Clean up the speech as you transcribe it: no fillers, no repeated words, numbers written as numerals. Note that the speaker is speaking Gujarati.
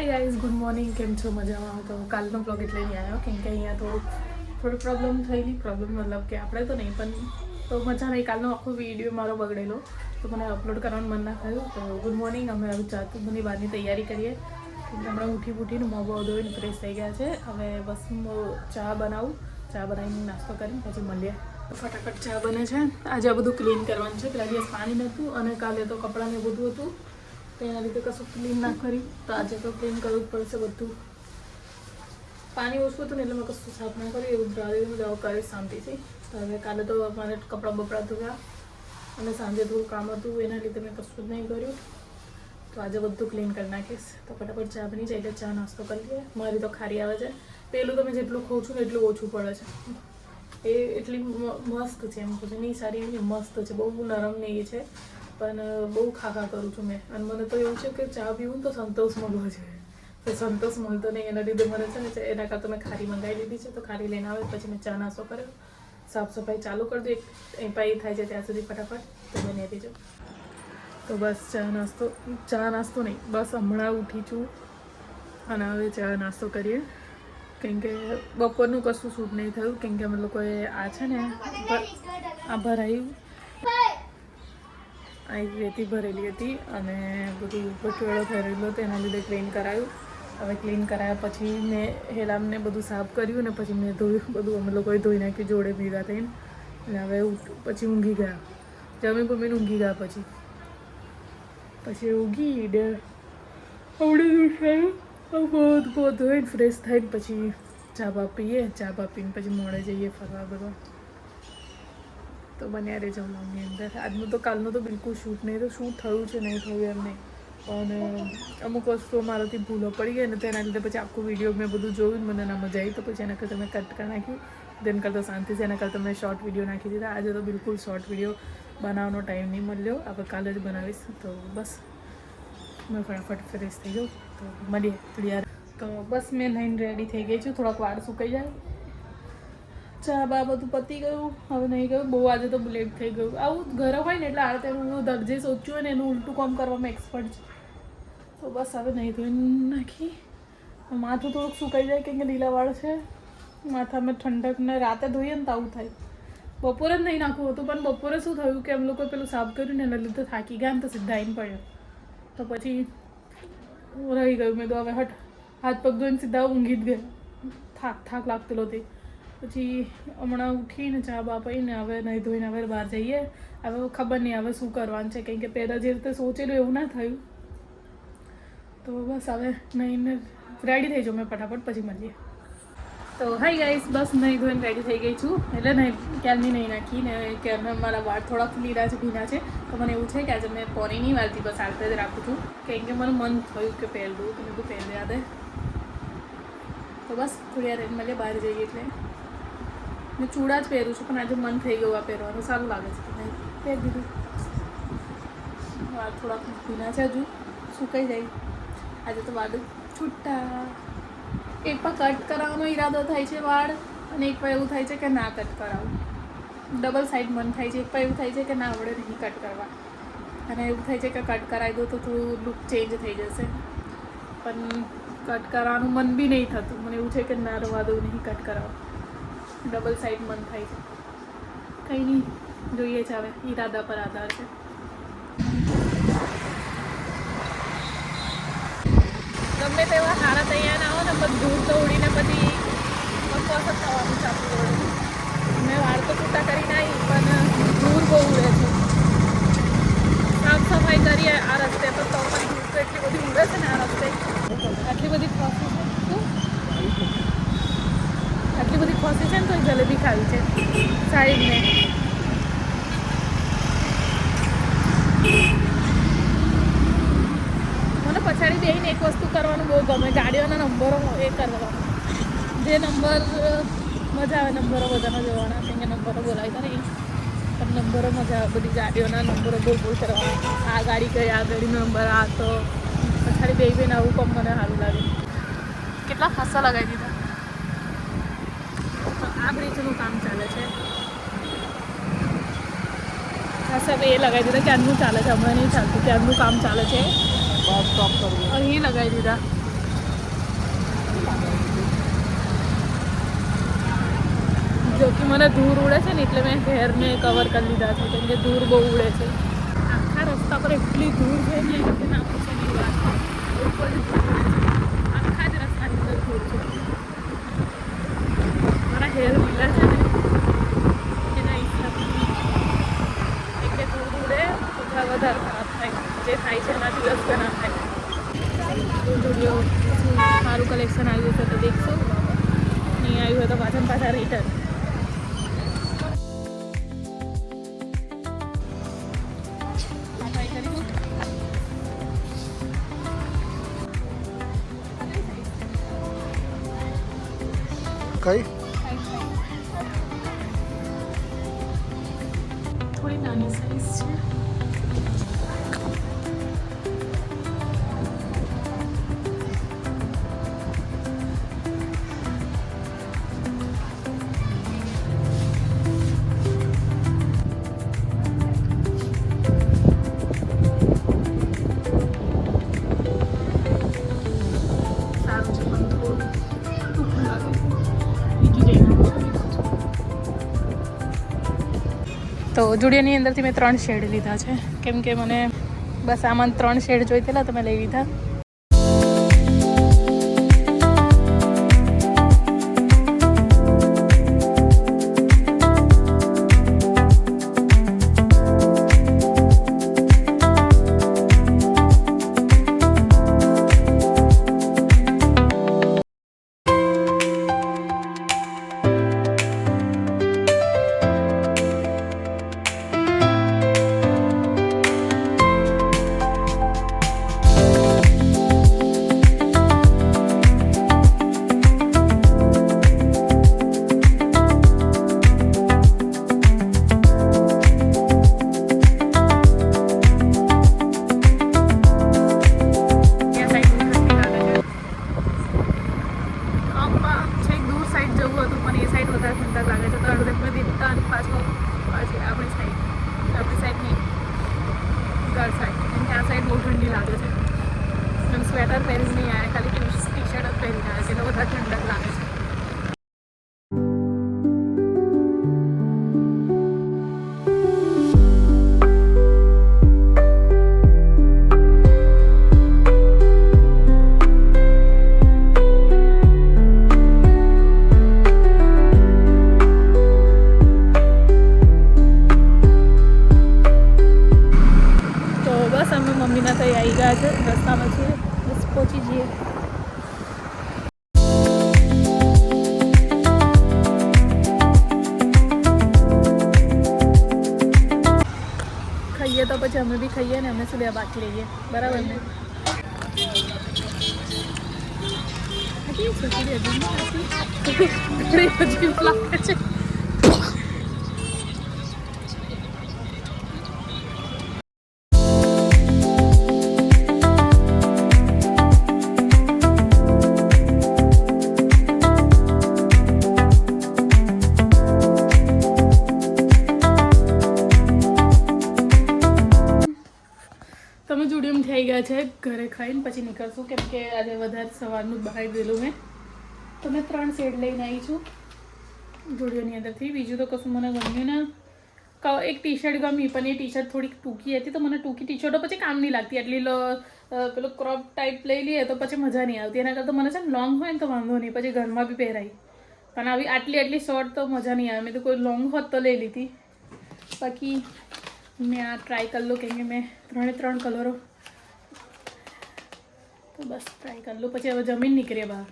Guys, good morning. કેમ છો? મજામાં? તો કાલનો બ્લોગ એટલે નહીં આવ્યો કેમ કે અહીંયા થોડું પ્રોબ્લેમ થયેલી. પ્રોબ્લેમ મતલબ કે આપણે તો નહીં, પણ તો મજા નહીં. કાલનો આખો વિડીયો મારો બગડેલો તો મને અપલોડ કરવાનું મન ના થયું. તો ગુડ મોર્નિંગ. અમે હવે ચાતુની બહારની તૈયારી કરીએ કેમ કે હમણાં ઉઠીને મોં ધોઈને ફ્રેશ થઈ ગયા છે. હવે બસ ચા બનાવું. ચા બનાવીને નાસ્તો કરીને પછી મળીએ. ફટાફટ ચા બને છે. આજે આ બધું ક્લીન કરવાનું છે. પેલા દિવસ પાણી નહોતું અને કાલે તો કપડાં ને બધું હતું તો એના લીધે કશું ક્લીન ના કરી. તો આજે તો ક્લીન કરવું જ પડશે બધું. પાણી ઓછું હતું ને એટલે મેં કશું સાફ ના કર્યું. એવું ડ્રાઈવિંગ દવા કરી શાંતિથી. તો હવે કાલે તો મારે કપડાં બપડા ધોયા અને સાંજે થોડું કામ હતું એના લીધે મેં કશું જ નહીં કર્યું. તો આજે બધું ક્લીન કરી નાખીશ. તો ફટાફટ ચા બની જાય એટલે ચા નાસ્તો કરી લઈએ. મારી તો ખારી આવે છે. પેલું તમે જેટલું ખાઉં છું ને એટલું ઓછું પડે છે. એ એટલી મસ્ત છે એમ કહું છું. નહીં સારી એવી મસ્ત છે, બહુ નરમ ને એ છે, પણ બહુ ખાખા કરું છું મેં. અને મને તો એવું છે કે ચા પીવું તો સંતોષ મળવો જોઈએ, તો સંતોષ મળતો નહીં. એના લીધે મને છે ને એના કરતાં મેં ખારી મંગાવી લીધી છે. તો ખારી લઈને આવે પછી મેં ચા નાસ્તો કર્યો, સાફ સફાઈ ચાલુ કરી દઉં. એક પાઈ થાય છે ત્યાં સુધી ફટાફટ તો બની દેજો. તો બસ ચા નાસ્તો નહીં, બસ હમણાં ઉઠી છું અને હવે ચા નાસ્તો કરીએ. કેમ કે બપોરનું કશું શૂટ નહીં થયું કેમ કે અમે લોકોએ આ છે ને આ ભરાયું, આ રેતી ભરેલી હતી અને બધું પટવેળો થયેલો હતો એના લીધે ક્લીન કરાયું. હવે ક્લીન કરાયા પછી મેં હેલામને બધું સાફ કર્યું ને પછી મેં ધોયું બધું. અમે લોકોએ ધોઈ નાખ્યું જોડે ભેગા થઈને. અને હવે પછી ઊંઘી ગયા. જમી બમીને ઊંઘી ગયા. પછી ઊંઘી આવડે ઉઠાયું બહુ ધોઈને ફ્રેશ થઈને પછી ચા બા પીએ. ચા બા પીને પછી મોડે જઈએ ફરવા બધા. તો બન્યા રહેજો વ્લોગની અંદર. આજનું તો કાલનું તો બિલકુલ શૂટ નહીં. તો શૂટ થયું છે નહીં થયું એમ નહીં, પણ અમુક વસ્તુઓ મારાથી ભૂલો પડી ગઈ ને તેના લીધે પછી આખું વિડીયો મેં બધું જોયું મને ના મજા આવી. તો પછી એના કરતાં મેં કટ કરી નાખ્યું. તેના કરતાં શાંતિ છે એના કરતાં મેં શોર્ટ વિડીયો નાખી દીધા. આજે તો બિલકુલ શોર્ટ વિડીયો બનાવવાનો ટાઈમ નહીં મળ્યો. આપણે કાલે જ બનાવીશ. તો બસ મેં ફટાફટ ફ્રેશ થઈ જાઉં તો મળીએ થોડી. તો બસ મેં નાઈને રેડી થઈ ગઈ છું. થોડાક વાળ સુકાઈ જાય. ચા બા બધું પતી ગયું. હવે નહીં ગયું બહુ. આજે તો લેટ થઈ ગયું. આવું ઘરે હોય ને એટલે આ તેનું જે સોચ્યું હોય ને એનું ઉલટું કામ કરવામાં એક્સપર્ટ છે. તો બસ હવે નહીં ધોઈને નાખી. માથું થોડુંક સુકાઈ જાય કેમ કે લીલા વાળ છે માથામાં. ઠંડકને રાતે ધોઈએ ને તો આવું થાય. બપોરે જ નહીં નાખવું હતું પણ બપોરે શું થયું કે એમ લોકો પેલું સાફ કર્યું ને એના લીધે થાકી ગયા ને તો સીધા આવીને પડ્યો. તો પછી રહી ગયું. મેં તો હવે હાથ પગ ધોઈને સીધા ઊંઘી જ ગયા. થાક લાગતેલો હતી. પછી હમણાં ઉઠીને ચા બા પીને હવે નહીં ધોઈને હવે બહાર જઈએ. હવે ખબર નહીં હવે શું કરવાનું છે કેમ કે પહેલાં જે રીતે સોચેલું એવું ના થયું. તો બસ હવે નહીં રેડી થઈ જાઉં મેં ફટાફટ પછી મળીએ. તો હાય ગાઈસ, બસ નહીં ધોઈને રેડી થઈ ગઈ છું. એટલે નહીં ક્યારની નહીં નાખી ને ક્યારના મારા વાળ થોડાક લીલા છે, ભીના છે. તો મને એવું છે કે આજે મેં પોની નહીં વાળતી, બસ હાલતે જ રાખું છું કેમ કે મને મન થયું કે પહેરવું તો મેં બધું પહેરી યાદ. તો બસ થોડી વાર મળીએ બહાર જઈએ. એટલે મેં ચૂડા જ પહેરું છું પણ આજે મન થઈ ગયું આ પહેરવાનું. સારું લાગે છે તો નહીં પહેરી દીધું. વાળ થોડાક ભીના છે, હજુ સુકાઈ જાય. આજે તો વાળ છૂટા. એક પર કટ કરાવવાનો ઈરાદો થાય છે વાળ અને એક પર એવું થાય છે કે ના કટ કરાવું. ડબલ સાઈડ મન થાય છે. એક પર એવું થાય છે કે ના આવડે નહીં કટ કરવા અને એવું થાય છે કે કટ કરાવી દો તો થોડું લુક ચેન્જ થઈ જશે. પણ કટ કરવાનું મન બી નહીં થતું. મને એવું છે કે ના રવા દઉં, નહીં કટ કરાવો. ડબલ સાઈડ મન થાય છે. કંઈ નહીં, જોઈએ છે હવે. ઈરાદા પર આધાર છે. ગમે તેવા સારા તૈયાર ના હો ને બધું દૂર તો ઉડીને પછી બકવાસ જ થવાનું ચાલુ હોય. મેં વાળ તો છૂટા કરીને આવી પણ દૂર બહુ ઉડે છે. સાફ સફાઈ કરીએ આ રસ્તે પર તો પણ દૂર તો એટલી બધી ઉડે છે ને આ રસ્તે. આટલી બધી ખોસી છે. શું આટલી બધી ખોસી છે ને તો જલેબી ખાવી છે સાઈડને. મને પછાડી બેસીને એક વસ્તુ કરવાનું બહુ ગમે. ગાડીઓના નંબરો એ કરવાનો. જે નંબર મજા આવે નંબરો બધાના જોવાના. કેમ કે નંબરો બોલાય નહીં પણ નંબરો મજા આવે. બધી ગાડીઓના નંબરો બોલ કરવાના. આ ગાડી કઈ, આ ગાડીનો નંબર, આ તો પછાડી બેસીને આવું કામ મને સારું લાગે. કેટલા ખાસા લગાવી દીધા. તો આ બ્રિજનું કામ ચાલે છે. ખાસા એ લગાવી દીધા. ક્યારનું ચાલે છે, હમણાં નહીં ચાલતું. ક્યારનું કામ ચાલે છે. અહીં લગાવી દીધા. જો કે મને ધૂળ ઉડે છે ને એટલે મેં હેરને કવર કરી લીધા છે કેમ કે ધૂળ બહુ ઉડે છે. આખા રસ્તા પર એટલી ધૂળ છે ને કે ના પૂછવાની વાત. આખા જ રસ્તાની અંદર ધૂળ છે. મારા હેર લીલા છે ને એના હિસાબથી એટલે ધૂળ ઉડે તો વધારે ખરાબ થાય. જે થાય છે એનાથી 10 ગણા થાય. વિડીયો સારું કલેક્શન આવ્યું છે તો દેખશું, નહીં આવ્યું હોય તો પાછા રિટર્ન. કઈ થોડી નાની સાઈઝ છે. તો જુડિયોની અંદરથી મેં 3 શેડ લીધા છે કેમ કે મને બસ આમાં 3 શેડ જોઈતેલા તો મેં લઈ લીધા. સ્વેટર પહેરીને નહીં આવ્યા, ખાલી ટી-શર્ટ જ પહેરીને આવ્યા છે એટલે વધારે ઠંડક લાગે છે. તો બસ અમે મમ્મીના ત્યાં આવી ગયા છે, રસ્તામાં છીએ, બસ પહોંચી જઈએ. ખાઈએ તો પછી અમે બી ખાઈએ ને અમે શું બે બાકી લઈએ, બરાબર ને? અજીબ લાગે છે. તમે જુડિયોમાં થઈ ગયા છે, ઘરે ખાઈને પછી નીકળશું કેમ કે આજે વધારે સવારનું બહાર ગયેલું મેં. તો મેં 3 શેડ લઈને આવી છું જુડિયોની અંદરથી. બીજું તો કશું મને ગમ્યું ના. એક ટી-શર્ટ ગમી પણ એ ટી-શર્ટ થોડીક ટૂંકી હતી તો મને ટૂંકી ટી-શર્ટો પછી કામ નહીં લાગતી. એટલી પેલું ક્રોપ ટાઈપ લઈ લઈએ તો પછી મજા નહીં આવતી. એના કરતાં મને છે ને લોંગ હોય ને તો વાંધો નહીં, પછી ઘરમાં બી પહેરાય. પણ આવી આટલી શોર્ટ તો મજા નહીં આવે. મેં તો કોઈ લોંગ હોત તો લઈ લીધી. બાકી મેં આ ટ્રાય કરી લો કેમ કે મેં 3 કલરો તો બસ ટ્રાય કરી લો. પછી હવે જમીન નીકળીએ બહાર.